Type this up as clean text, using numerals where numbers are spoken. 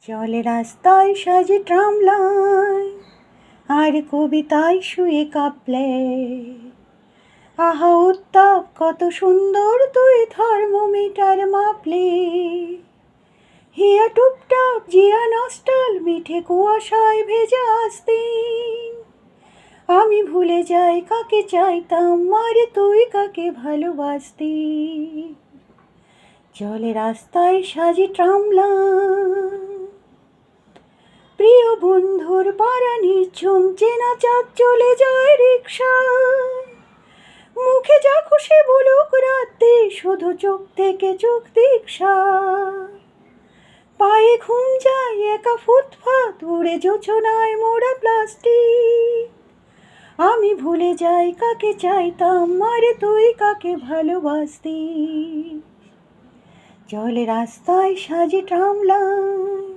চলে রাস্তায় সাজে ট্রামলাইন আর কবিতায় শুয়ে কাঁপলে, আহা উত্তাপ কত সুন্দর তুই থার্মোমিটার মাপলে। হিয়া টুপটাপ জিয়া নস্টাল মিঠে কুয়াশায় ভেজা আস্তিন, আমি ভুলে যাই কাকে চাইতাম মারে তুই কাকে ভালোবাসতি। চলে রাস্তায় সাজে ট্রামলাইন, প্রিয় বন্ধুর পাড়া নির্ঝুম চেনা চাঁদ চলে যায় রিকশায়। মুখে যা খুশি বলুক রাতে শুধু চোখ থেকে চোখ দীক্ষা, পায়ে ঘুম যায় একা ফুটফাত উড়ে জোছনায় মোড়া প্লাস্টিক। আমি ভুলে যাই কাকে চাইতাম মারে তুই কাকে ভালোবাসতি। চলে রাস্তায় সাজে ট্রামলাইন।